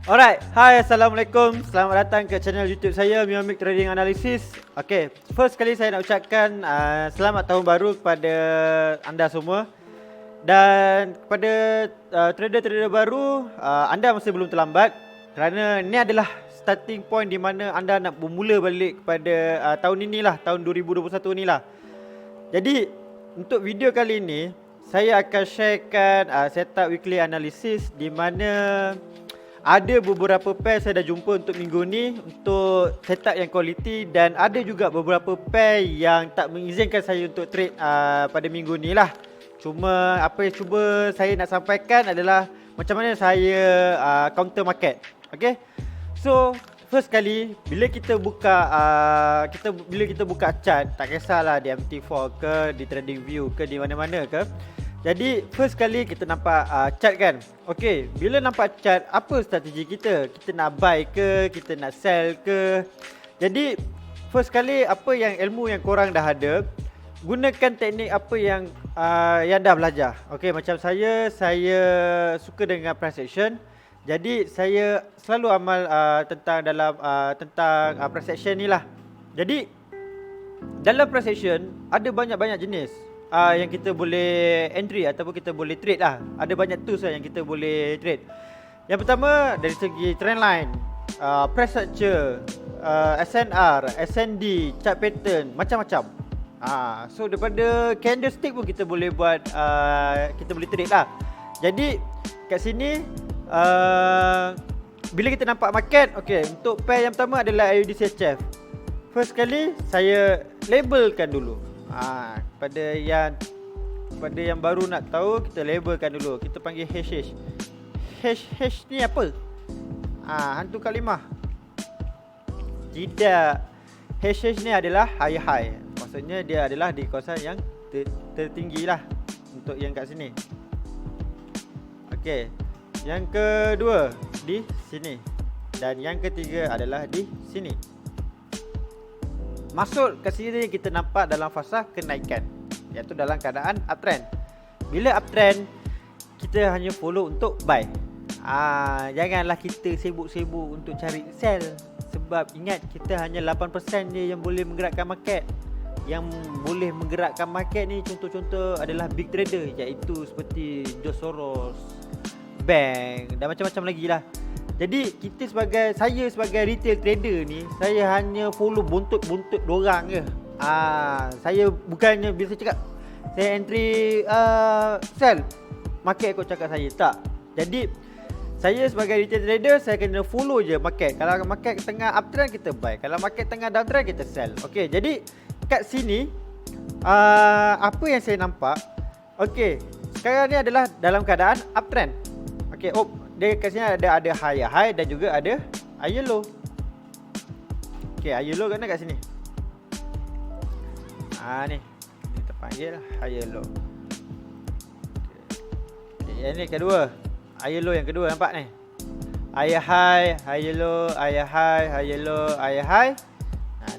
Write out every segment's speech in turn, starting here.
Alright, hai Assalamualaikum. Selamat datang ke channel YouTube saya, Miomic Trading Analysis. Okay, first kali saya nak ucapkan selamat tahun baru kepada anda semua. Dan kepada trader-trader baru, anda masih belum terlambat. Kerana ini adalah starting point di mana anda nak bermula balik kepada tahun inilah, tahun 2021 inilah. Jadi, untuk video kali ini, saya akan sharekan setup weekly analysis di mana ada beberapa pair saya dah jumpa untuk minggu ni untuk setup yang quality, dan ada juga beberapa pair yang tak mengizinkan saya untuk trade pada minggu ni lah. Cuma apa yang cuba saya nak sampaikan adalah macam mana saya counter market. Okay, so first kali bila kita buka bila kita buka chart, tak kisahlah di MT4 ke, di TradingView ke, di mana-mana ke. Jadi first kali kita nampak chart kan. Okay, bila nampak chart, apa strategi kita? Kita nak buy ke, kita nak sell ke? Jadi first kali, apa yang ilmu yang korang dah ada, gunakan teknik apa yang dah belajar. Okay, macam saya suka dengan price action. Jadi saya selalu amal tentang price action ni lah. Jadi dalam price action ada banyak-banyak jenis yang kita boleh entry ataupun kita boleh trade lah. Ada banyak tools lah yang kita boleh trade. Yang pertama dari segi trendline, price structure, SNR, SND, chart pattern, macam-macam. So daripada candlestick pun kita boleh buat, kita boleh trade lah. Jadi kat sini bila kita nampak market, okay, untuk pair yang pertama adalah AUD CHF. First kali saya labelkan dulu. Pada yang baru nak tahu, kita labelkan dulu. Kita panggil hash. Hash ni apa? Hantu kalimah. Tidak. Hash ni adalah high. Maksudnya dia adalah di kawasan yang tertinggi lah untuk yang kat sini. Okey. Yang kedua di sini. Dan yang ketiga adalah di sini. Masuk ke sini kita nampak dalam fasa kenaikan, iaitu dalam keadaan uptrend. Bila uptrend, kita hanya follow untuk buy. Janganlah kita sibuk-sibuk untuk cari sell. Sebab ingat, kita hanya 8% je yang boleh menggerakkan market. Yang boleh menggerakkan market ni contoh-contoh adalah big trader, iaitu seperti George Soros, bank dan macam-macam lagi lah. Jadi saya sebagai retail trader ni, saya hanya follow buntut dorang je. Saya bukannya bila saya cakap saya entry sell, market ikut cakap saya, tak. Jadi saya sebagai retail trader, saya kena follow je market. Kalau market tengah uptrend, kita buy. Kalau market tengah downtrend, kita sell. Okay, jadi kat sini apa yang saya nampak, okay, sekarang ni adalah dalam keadaan uptrend. Okay, dia kat sini ada high dan juga ada high low. Okay, high low kena kat sini. Ni kita panggil high low. Okay, yang ni kedua. High low yang kedua, nampak ni. High, high low, high low, high.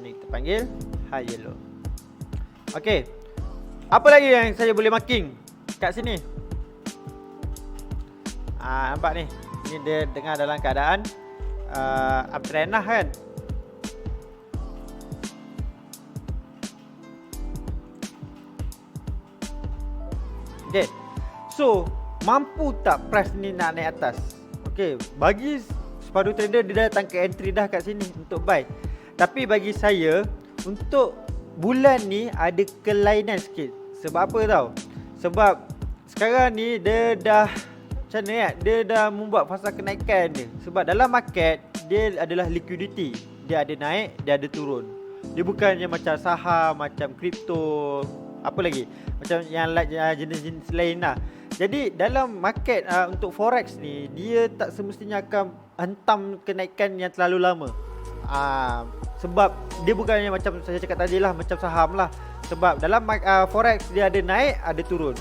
Ni kita panggil high low. Okay, apa lagi yang saya boleh marking kat sini? Nampak ni. Ni dia tengah dalam keadaan uptrend lah kan. Okay, so mampu tak price ni nak naik atas? Okay, bagi separuh trader, dia datang ke entry dah kat sini untuk buy. Tapi bagi saya, untuk bulan ni ada kelainan sikit. Sebab apa tau? Sebab sekarang ni dia dah, macam ni kan, dia dah membuat fasa kenaikan dia. Sebab dalam market, dia adalah liquidity. Dia ada naik, dia ada turun. Dia bukannya macam saham, macam kripto, apa lagi, macam yang jenis-jenis lain lah. Jadi dalam market untuk forex ni, dia tak semestinya akan hentam kenaikan yang terlalu lama. Sebab dia bukannya macam saya cakap tadi lah, macam saham lah. Sebab dalam forex dia ada naik, ada turun.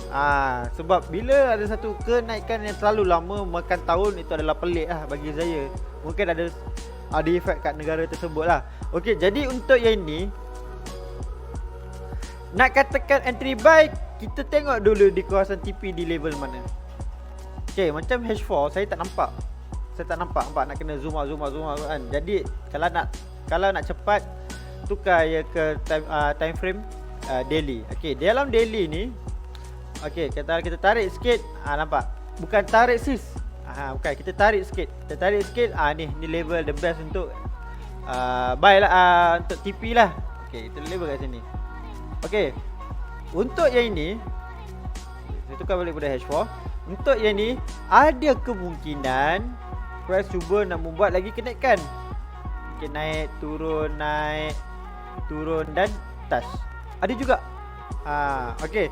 Sebab bila ada satu kenaikan yang terlalu lama, makan tahun, itu adalah pelik lah bagi saya. Mungkin ada efek kat negara tersebut lah. Okey, jadi untuk yang ni, nak katakan entry buy, kita tengok dulu di kawasan TP di level mana. Okay, macam H4 saya tak nampak. saya tak nampak nak kena zoom out kan. Jadi kalau nak cepat, tukar je ke time frame daily. Okey, dalam daily ni, okey, kita tarik sikit, nampak? Bukan tarik sis. Bukan, kita tarik sikit. Ni level the best untuk buy lah, untuk TP lah. Okey, kita level kat sini. Okey. Untuk yang ini, saya tukar balik pada H4. Untuk yang ni, ada kemungkinan price cuba nak membuat lagi kenaikan. Okay, naik, turun dan touch. Ada juga. Okay.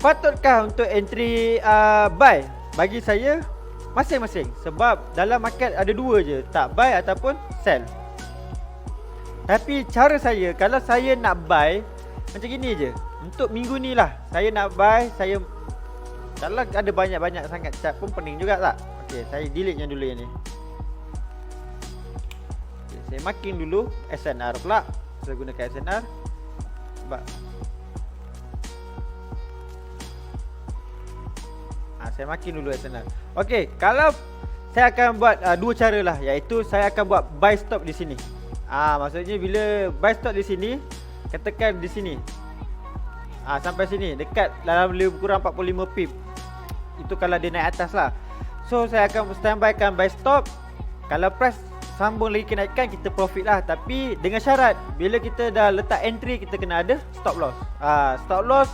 Patutkah untuk entry buy? Bagi saya, masing-masing. Sebab dalam market ada dua je, tak buy ataupun sell. Tapi cara saya, kalau saya nak buy, macam gini je. Untuk minggu ni lah, saya nak buy, kalau ada banyak-banyak sangat cat pun pening juga tak? Okay, saya delete yang dulu yang ni. Okay, saya marking dulu SNR pula. Saya gunakan SNR. Sebab saya marking dulu SNR. Okay, kalau saya akan buat dua cara lah, iaitu saya akan buat buy stop di sini. Maksudnya bila buy stop di sini, katakan di sini. Sampai sini, dekat dalam lebih kurang 45 pip. Itu kalau dia naik atas lah. So saya akan standbykan buy stop. Kalau price sambung lagi kenaikan, kita profit lah. Tapi dengan syarat, bila kita dah letak entry, kita kena ada stop loss. Stop loss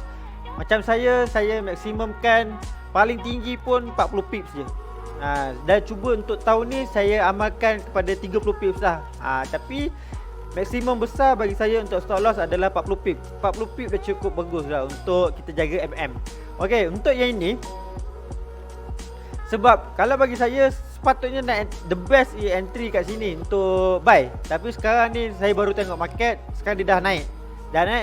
macam saya maksimumkan paling tinggi pun 40 pips je. Dan cuba untuk tahun ni saya amalkan kepada 30 pips lah. Tapi maksimum besar bagi saya untuk stop loss adalah 40 pip. 40 pip dah cukup bagus lah untuk kita jaga MM. Okey, untuk yang ini, sebab kalau bagi saya sepatutnya nak the best entry kat sini untuk buy. Tapi sekarang ni saya baru tengok market, sekarang dia dah naik.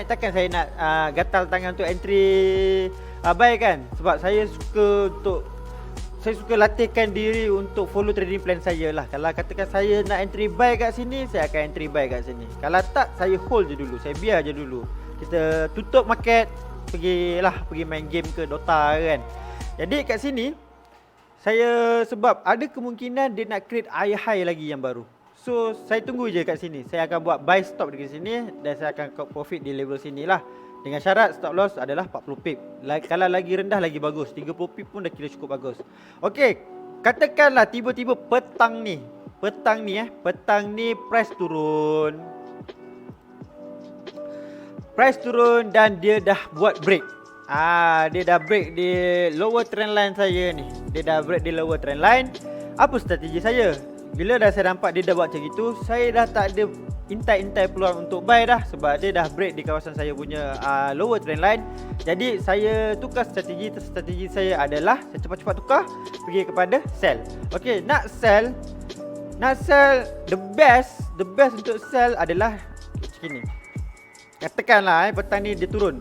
Takkan saya nak gatal tangan untuk entry buy kan. Sebab saya suka latihkan diri untuk follow trading plan saya lah. Kalau katakan saya nak entry buy kat sini, saya akan entry buy kat sini. Kalau tak, saya hold je dulu, saya biar je dulu. Kita tutup market, pergi main game ke Dota kan. Jadi kat sini saya, sebab ada kemungkinan dia nak create high lagi yang baru. So saya tunggu je kat sini. Saya akan buat buy stop dekat sini dan saya akan cut profit di level sini lah. Dengan syarat stop loss adalah 40 pip. Kalau lagi rendah lagi bagus. 30 pip pun dah kira cukup bagus. Okey, katakanlah tiba-tiba petang ni price turun. Price turun dan dia dah buat break. Dia dah break di lower trend line saya ni. Apa strategi saya? Bila dah saya nampak dia dah buat macam itu, saya dah tak ada intai peluang untuk buy dah. Sebab dia dah break di kawasan saya punya lower trend line. Jadi saya tukar strategi saya adalah saya cepat-cepat tukar pergi kepada sell. Okey, nak sell the best untuk sell adalah macam ni. Katakanlah petang ni dia turun.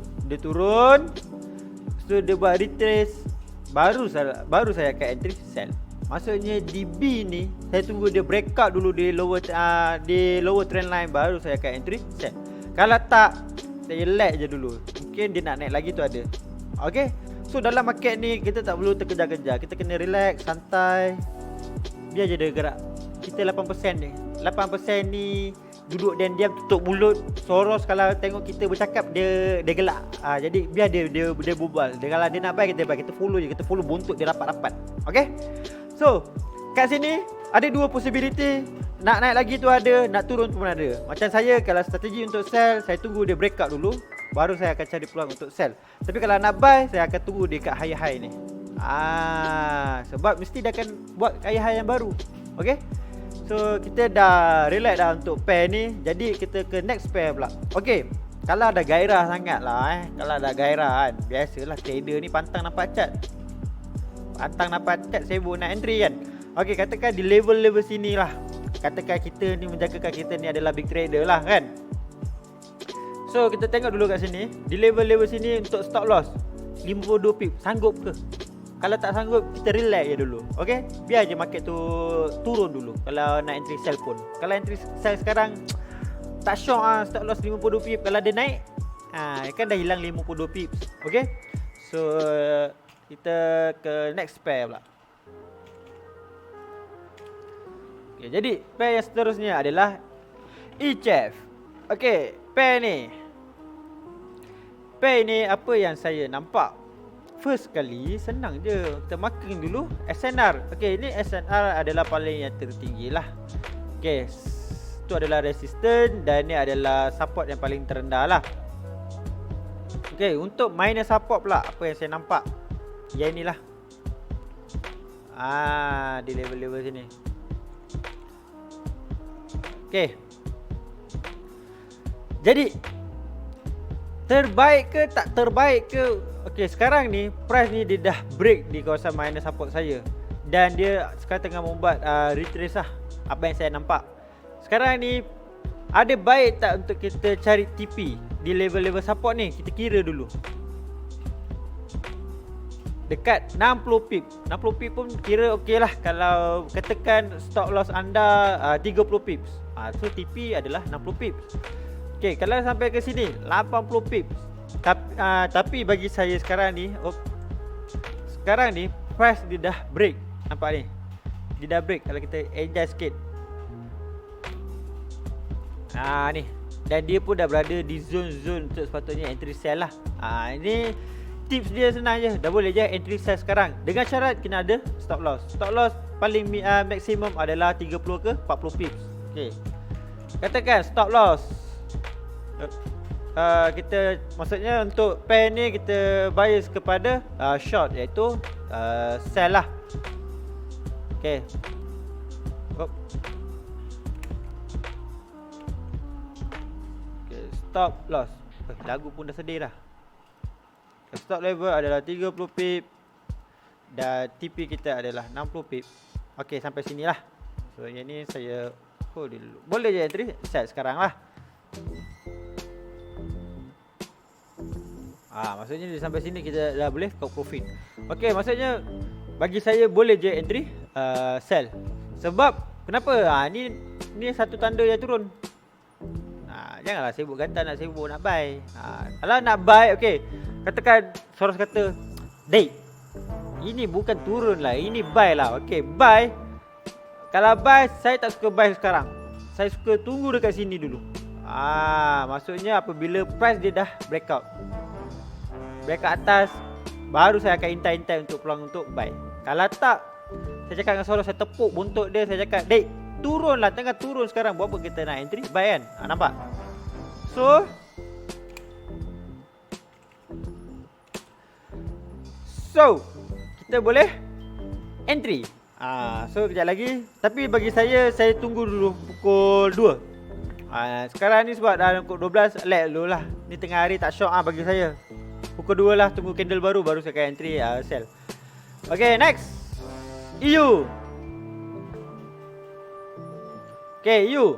So dia buat retrace, baru saya akan entry sell. Maksudnya di B ni saya tunggu dia breakout dulu di lower trend line, baru saya akan entry sell. Kalau tak, saya let je dulu. Mungkin dia nak naik lagi tu ada. Okay, so dalam market ni kita tak perlu terkejar-kejar. Kita kena relax, santai, biar je dia gerak. Kita 8% ni 8% ni duduk dan diam, tutup mulut. Soros kalau tengok kita bercakap, dia gelak. Jadi biar dia berbual. Kalau dia nak buy, kita buy. Kita follow je, kita follow buntut dia rapat-rapat. Okay, so kat sini ada dua possibility. Nak naik lagi tu ada, nak turun pun ada. Macam saya, kalau strategi untuk sell, saya tunggu dia breakout dulu, baru saya akan cari peluang untuk sell. Tapi kalau nak buy, saya akan tunggu dia kat high-high ni. Sebab mesti dia akan buat high-high yang baru. Okay, so kita dah relax dah untuk pair ni. Jadi kita ke next pair pula. Okay, kalau ada gairah sangat lah kalau ada gairah kan, biasalah trader ni pantang nampak cat. Sibuk nak entry kan. Okay, katakan di level-level sini lah. Katakan kita ni menjagakan kita ni adalah big trader lah kan. So kita tengok dulu kat sini. Di level-level sini untuk stop loss 52 pip, sanggup ke? Kalau tak sanggup, kita relax je dulu. Okay, biar je market tu turun dulu. Kalau nak entry sell pun, kalau entry sell sekarang tak syok stop loss 52 pip. Kalau dia naik, kan dah hilang 52 pips. Okay, so kita ke next pair pula. Okay, jadi pair yang seterusnya adalah ECHEF. Okay, pair ni apa yang saya nampak. First kali senang je. Kita marking dulu SNR. Okay, ni SNR adalah paling yang tertinggi lah. Okay, itu adalah resistance dan ni adalah support yang paling terendah lah. Okay, untuk minor support pula apa yang saya nampak, yang inilah. Di level-level sini. Okay, jadi terbaik ke tak terbaik ke? Okay, sekarang ni price ni dia dah break di kawasan minor support saya. Dan dia sekarang tengah membuat retrace lah, apa yang saya nampak. Sekarang ni ada baik tak untuk kita cari TP di level-level support ni? Kita kira dulu. Dekat 60 pip. 60 pip pun kira okey lah. Kalau katakan stop loss anda 30 pips, so TP adalah 60 pips. Okay, kalau sampai ke sini 80 pips. Tapi bagi saya sekarang ni, sekarang ni price dia dah break. Nampak ni, dia dah break. Kalau kita adjust sikit, ni. Dan dia pun dah berada di zone-zone untuk sepatutnya entry sell lah. Ini tips dia senang je. Dah boleh je entry sell sekarang. Dengan syarat kena ada stop loss. Stop loss paling maksimum adalah 30 ke 40 pips. Okay, katakan stop loss, kita maksudnya untuk pair ni kita bias kepada short, iaitu sell lah. Okay, stop loss. Lagu pun dah sedih dah. Stop level adalah 30 pip dan TP kita adalah 60 pip. Okay, sampai sini lah. So yang ni saya hold dulu. Boleh je entry set sekarang lah. Maksudnya sampai sini kita dah boleh kau profit. Okay, maksudnya bagi saya boleh je entry sell. Sebab kenapa? Ni satu tanda yang turun. Janganlah sibuk kata nak sibuk nak buy. Kalau nak buy, okay, katakan Soros kata, "Dek, ini bukan turun lah, ini buy lah." Okay, buy. Kalau buy, saya tak suka buy sekarang. Saya suka tunggu dekat sini dulu. Maksudnya apabila price dia dah breakout atas, baru saya akan intai-intai untuk peluang untuk buy. Kalau tak, saya cakap dengan Soros, saya tepuk buntut dia, saya cakap, "Dek, turun lah, tengah turun sekarang. Buat apa kita nak entry? Buy kan?" Nampak? So kita boleh entry. So kejap lagi. Tapi bagi saya tunggu dulu pukul 2. Sekarang ni sebab dah pukul 12, let dulu lah. Ni tengah hari tak syok bagi saya. Pukul 2 lah, tunggu candle baru saya akan entry sell. Okay, next, EU. Okay, EU.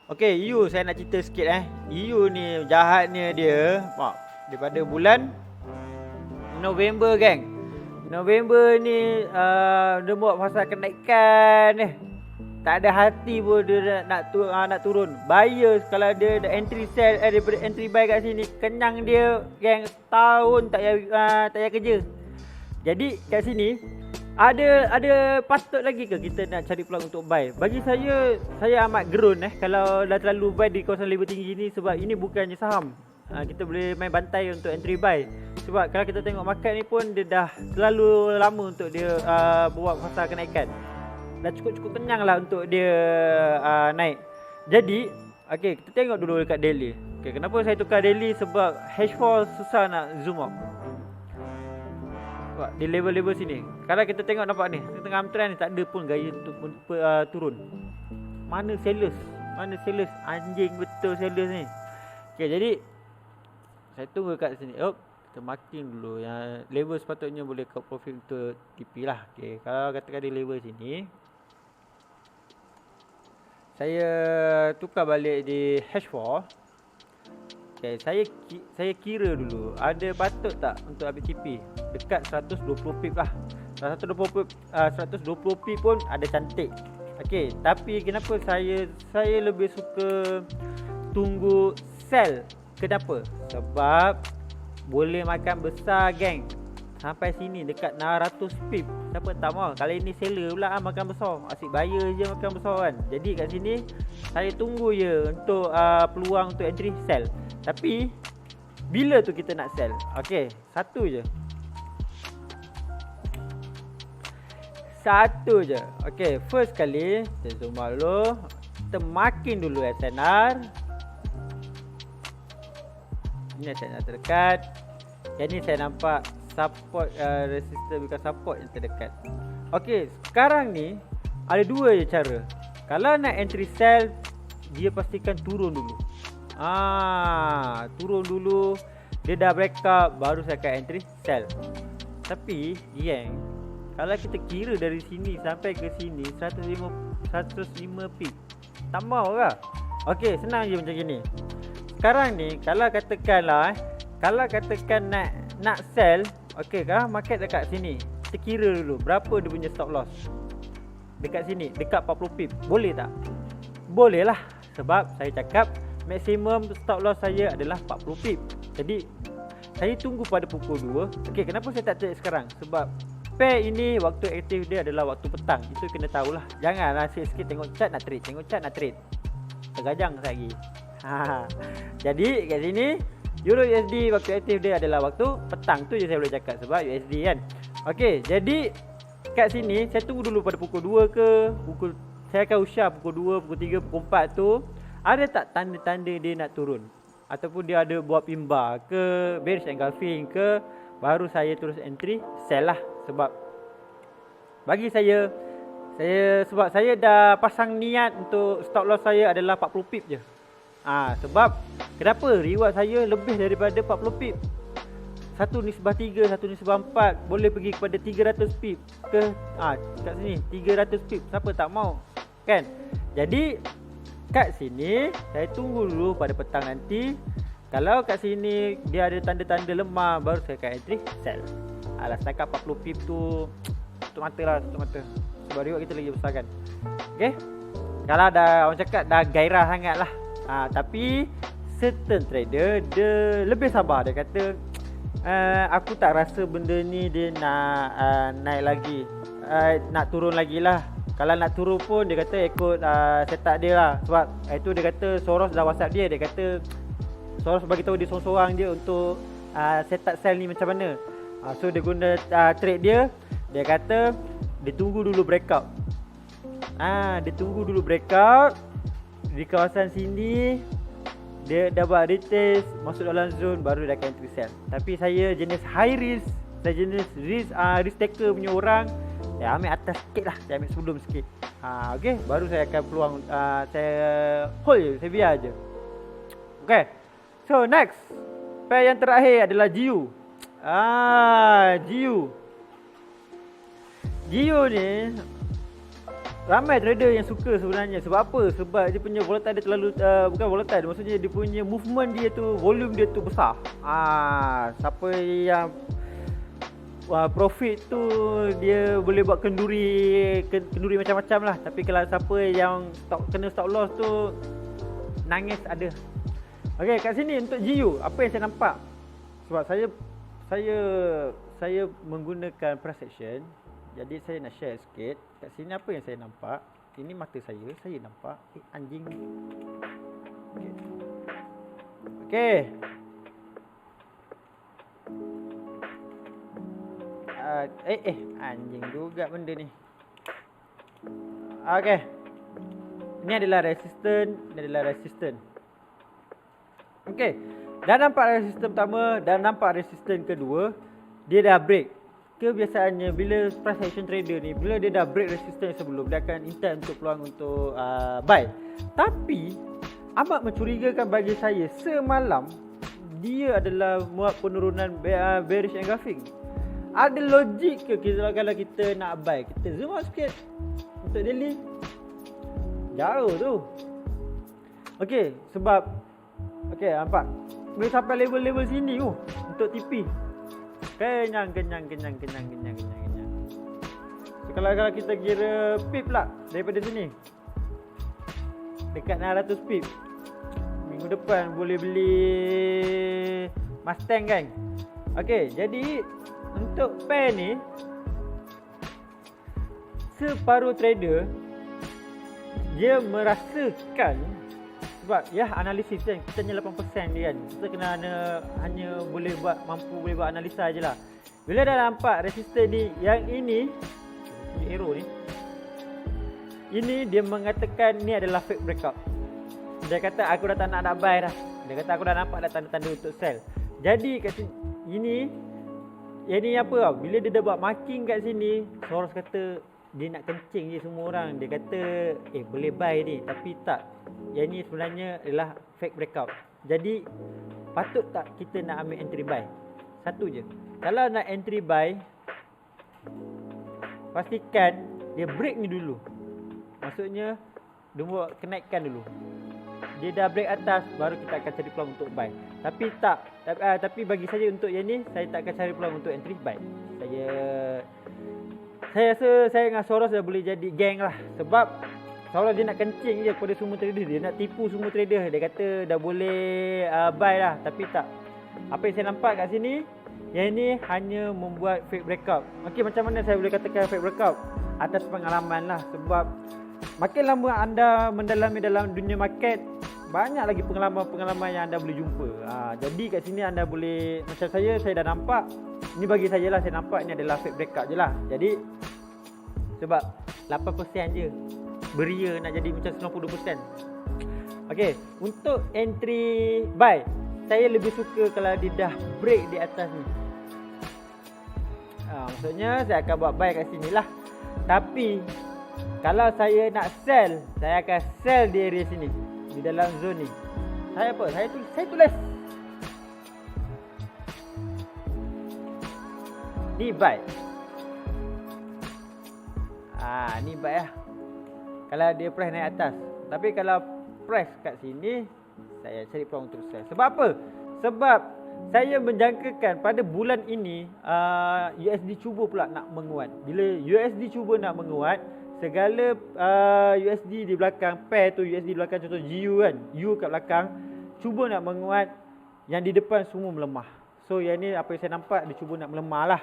Okay, EU saya nak cerita sikit EU ni jahatnya dia, daripada bulan November, geng. November ni dia buat pasal kenaikan tak ada hati pun dia nak turun. Buyers kalau dia entry sell daripada entry buy kat sini, kenyang dia, geng. Setahun tak payah kerja. Jadi kat sini ada patut lagi ke kita nak cari peluang untuk buy? Bagi saya amat gerun kalau dah terlalu buy di kawasan level tinggi ni, sebab ini bukannya saham. Kita boleh main bantai untuk entry buy. Sebab kalau kita tengok market ni pun dia dah terlalu lama untuk dia buat fasa kenaikan. Dah cukup kenyang lah untuk dia naik. Jadi okay, kita tengok dulu dekat daily. Okay, kenapa saya tukar daily? Sebab H4 susah nak zoom out di level-level sini. Kalau kita tengok, nampak ni, tengah trend ni tak ada pun gaya untuk turun. Mana sellers? Anjing betul sellers ni. Okay, jadi saya tunggu kat sini. Kita marking dulu yang level sepatutnya boleh cut profit untuk TP lah. Okay, kalau katakan di level sini, saya tukar balik di H4. Okay, saya kira dulu ada patut tak untuk ambil TP dekat 120 pip lah. 120 pip pun ada cantik. Okay, tapi kenapa saya lebih suka tunggu sell? Kenapa? Sebab boleh makan besar, geng. Sampai sini dekat 600 pip Siapa tak mau? Kali ni seller pula makan besar. Asyik bayar je makan besar kan. Jadi kat sini saya tunggu je untuk peluang untuk entry sell. Tapi bila tu kita nak sell? Okey, satu je. Okey, first kali saya zoom out dulu. Kita makin dulu SNR. Ini SNR terdekat. Yang ni saya nampak support resistance bukan support yang terdekat. Okey, sekarang ni ada dua je cara. Kalau nak entry sell, dia pastikan turun dulu. Turun dulu. Dia dah break up, baru saya akan entry sell. Tapi yang kalau kita kira dari sini sampai ke sini 105 pip, tak mau ke? Okey, senang je macam gini. Sekarang ni kalau katakanlah kalau katakan nak sell, okey kah market dekat sini. Kita kira dulu berapa dia punya stop loss. Dekat sini, dekat 40 pip. Boleh tak? Boleh lah. Sebab saya cakap maksimum stop loss saya adalah 40 pip. Jadi saya tunggu pada pukul 2. Okey, kenapa saya tak trade sekarang? Sebab pair ini waktu aktif dia adalah waktu petang. Itu kena tahulah. Janganlah sikit-sikit tengok chart nak trade, tergajang lagi. Jadi kat sini Euro USD waktu aktif dia adalah waktu petang. Tu je saya boleh cakap sebab USD kan. Okey, jadi kat sini saya tunggu dulu pada pukul 2 ke saya akan usah pukul 2, pukul 3, pukul 4 tu ada tak tanda-tanda dia nak turun ataupun dia ada buat pimbar ke bearish engulfing ke, baru saya terus entry sell lah. Sebab bagi saya sebab saya dah pasang niat untuk stop loss saya adalah 40 pip je. Sebab kenapa reward saya lebih daripada 40 pip. 1/3, 1/4 boleh pergi kepada 300 pip ke kat sini 300 pip, siapa tak mau kan. Jadi kat sini saya tunggu dulu pada petang nanti. Kalau kat sini dia ada tanda-tanda lemah, baru saya akan entry sell. Alah, setakat 40 pip tu tutup mata lah, tutup mata. Sebab reward kita lagi besar kan. Okay, kalau dah orang cakap dah gairah sangat lah. Tapi certain trader dia lebih sabar. Dia kata aku tak rasa benda ni dia nak naik lagi, nak turun lagi lah. Kalau nak turun pun dia kata ikut setup dia lah. Sebab itu dia kata Soros dah WhatsApp dia. Dia kata Soros bagi tahu dia seorang-seorang dia untuk setup sell ni macam mana. So dia guna trade dia. Dia kata dia tunggu dulu breakout. Dia tunggu dulu breakout di kawasan sini. Dia dah buat retest, masuk dalam zone, baru dia akan entry sell. Tapi saya jenis high risk, saya jenis risk taker punya orang. Saya ambil atas sikit lah, saya ambil sebelum sikit. Okay, baru saya akan peluang saya hold je, saya biar je. Okay, so next pair yang terakhir adalah GU. GU ni ramai trader yang suka sebenarnya. Sebab apa? Sebab dia punya volatile dia terlalu bukan volatile, maksudnya dia punya movement dia tu, volume dia tu besar. Siapa yang profit tu dia boleh buat kenduri macam-macam lah. Tapi kalau siapa yang kena stop loss tu nangis ada. Okey, kat sini untuk GU apa yang saya nampak? Sebab saya menggunakan price action. Jadi saya nak share sikit. Kat sini apa yang saya nampak? Ini mata saya nampak anjing. Okey. Anjing juga benda ni. Okey. Ini adalah resistance. Okey. Dah nampak resistance pertama, dah nampak resistance kedua. Dia dah break. Kebiasaannya bila price action trader ni, bila dia dah break resistance sebelum, dia akan intent untuk peluang untuk buy. Tapi amat mencurigakan bagi saya, semalam dia adalah muat penurunan bearish engulfing. Ada logik ke kalau kita nak buy? Kita zoom out sikit untuk daily. Jauh tu. Okey, sebab nampak boleh sampai level-level sini untuk TP. Kenyang. So, kalau kita kira pip lah daripada sini, dekat 600 pip. Minggu depan boleh beli Mustang kan. Okey, jadi untuk pair ni separuh trader dia merasakan, sebab ya analisis kan, kita hanya 8% dia kan, kita kena hanya boleh buat analisa je lah. Bila dah nampak resisten ni, yang ini arrow ni, ini dia mengatakan ni adalah fake breakout. Dia kata aku dah tak nak buy dah. Dia kata aku dah nampak dah tanda-tanda untuk sell. Jadi kat sini, yang ni apa tau, bila dia dah buat marking kat sini, Soros kata dia nak kencing je semua orang. Dia kata boleh buy ni, tapi tak, yang ni sebenarnya adalah fake breakout. Jadi patut tak kita nak ambil entry buy? Satu je, kalau nak entry buy, pastikan dia break ni dulu. Maksudnya dia buat kenaikan dulu. Dia dah break atas, baru kita akan cari peluang untuk buy. Tapi bagi saya untuk yang ni, saya tak akan cari peluang untuk entry buy. Saya rasa saya dengan Soros dah boleh jadi geng lah. Sebab Soros dia nak kencing je kepada semua trader. Dia nak tipu semua trader. Dia kata dah boleh buy lah. Tapi tak. Apa yang saya nampak kat sini, yang ni hanya membuat fake breakout. Okey, macam mana saya boleh katakan fake breakout? Atas pengalaman lah. Sebab makin lama anda mendalami dalam dunia market, banyak lagi pengalaman-pengalaman yang anda boleh jumpa. Jadi kat sini anda boleh, macam saya dah nampak, ini bagi saya lah, saya nampak ni adalah fake breakout je lah. Jadi sebab 8% je, beria nak jadi macam 92%. Okey, untuk entry buy, saya lebih suka kalau dia dah break di atas ni. Maksudnya saya akan buat buy kat sini lah. Tapi kalau saya nak sell, saya akan sell di area sini, di dalam zone ni. Saya tulis ni buy. Ni buy lah, kalau dia price naik atas. Tapi kalau price kat sini, saya cari peluang untuk sell. Sebab apa? Sebab saya menjangkakan pada bulan ini USD cuba pula nak menguat. Bila USD cuba nak menguat, segala USD di belakang, pair tu USD di belakang, contoh GU kan, U kat belakang, cuba nak menguat, yang di depan semua melemah. So yang ni apa yang saya nampak, dia cuba nak melemah lah.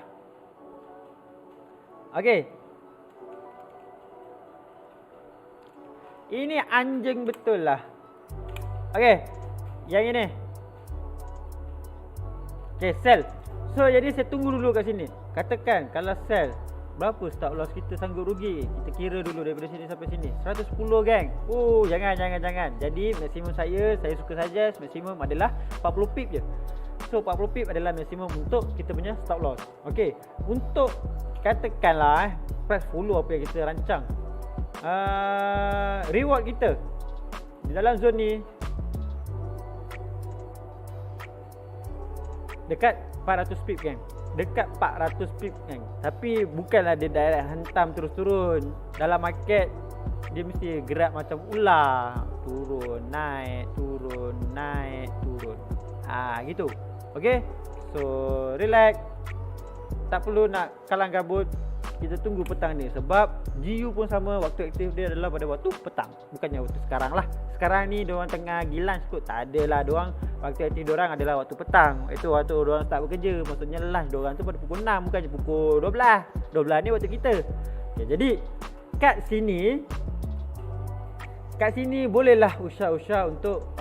Okey, ini anjing betul lah. Okey, yang ini, okey, sell. So jadi saya tunggu dulu kat sini. Katakan kalau sell, berapa stop loss kita sanggup rugi? Kita kira dulu daripada sini sampai sini. 110 geng. Jangan. Jadi maksimum saya suka saja maksimum adalah 40 pip je. So 40 pip adalah maksimum untuk kita punya stop loss. Okey, untuk katakanlah price follow apa yang kita rancang, reward kita di dalam zone ni dekat 400 pip geng. Dekat 400 pip kan. Tapi bukanlah dia direct hantam terus turun. Dalam market dia mesti gerak macam ular, turun, naik, turun, naik, turun. Gitu. Okey. So relax. Tak perlu nak kalang kabut. Kita tunggu petang ni. Sebab GU pun sama, waktu aktif dia adalah pada waktu petang, bukannya waktu sekarang lah. Sekarang ni diorang tengah gilan kot. Tak adalah, diorang waktu aktif diorang adalah waktu petang. Itu waktu diorang start bekerja. Maksudnya lunch diorang tu pada pukul 6, bukannya pukul 12. 12 ni waktu kita. Okay, jadi kat sini bolehlah usah untuk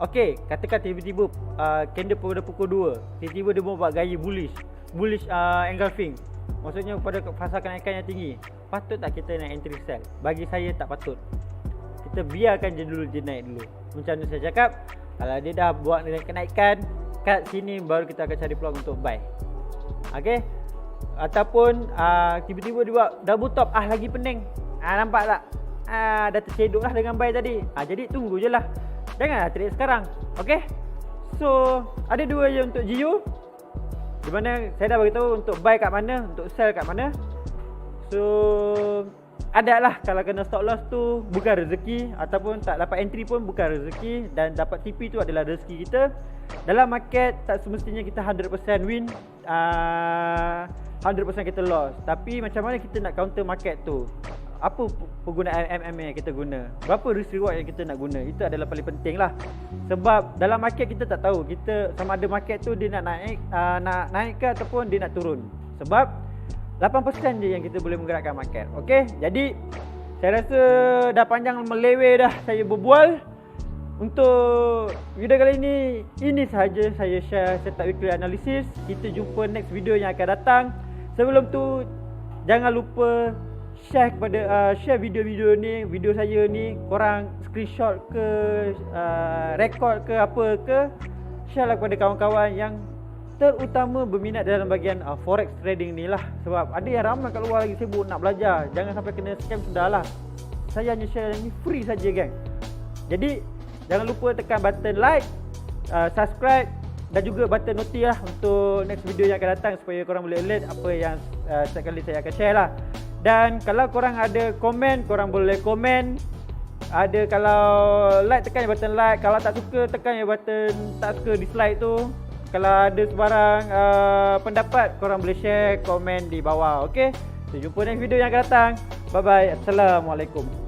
okey, katakan tiba-tiba candle pada pukul 2, tiba-tiba dia buat gaya bullish engulfing. Maksudnya pada fasa kenaikan yang tinggi, patut tak kita nak entry sell? Bagi saya tak patut. Kita biarkan je dulu dia naik dulu. Macam mana saya cakap, kalau dia dah buat kenaikan kat sini, baru kita akan cari peluang untuk buy. Okey? Ataupun tiba-tiba dia buat double top, lagi pening. Nampak tak? Dah tercedok lah dengan buy tadi. Jadi tunggu je lah. Janganlah trade sekarang. Okey? So ada dua je untuk GU, di mana saya dah beritahu untuk buy kat mana, untuk sell kat mana. So ada lah, kalau kena stop loss tu bukan rezeki, ataupun tak dapat entry pun bukan rezeki, dan dapat TP tu adalah rezeki kita. Dalam market tak semestinya kita 100% win, 100% kita loss. Tapi macam mana kita nak counter market tu? Apa penggunaan MM yang kita guna? Berapa risk reward yang kita nak guna? Itu adalah paling penting lah. Sebab dalam market kita tak tahu kita sama ada market tu dia nak naik ke ataupun dia nak turun. Sebab 8% je yang kita boleh menggerakkan market. Okey, jadi saya rasa dah panjang meleweh dah saya berbual. Untuk video kali ini sahaja saya share setup weekly analysis. Kita jumpa next video yang akan datang. Sebelum tu, jangan lupa share video-video ni, video saya ni, korang screenshot ke, record ke apa ke, share lah kepada kawan-kawan yang terutama berminat dalam bahagian forex trading ni lah. Sebab ada yang ramai kat luar lagi sibuk nak belajar. Jangan sampai kena scam sudahlah. Saya hanya share yang ni free saja, gang. Jadi jangan lupa tekan button like, subscribe dan juga button noti lah untuk next video yang akan datang, supaya korang boleh alert apa yang setiap kali saya akan share lah. Dan kalau korang ada komen, korang boleh komen. Ada kalau like, tekan button like. Kalau tak suka, tekan button tak suka, dislike tu. Kalau ada sebarang pendapat, korang boleh share komen di bawah. Okay, so, jumpa next video yang akan datang. Bye bye. Assalamualaikum.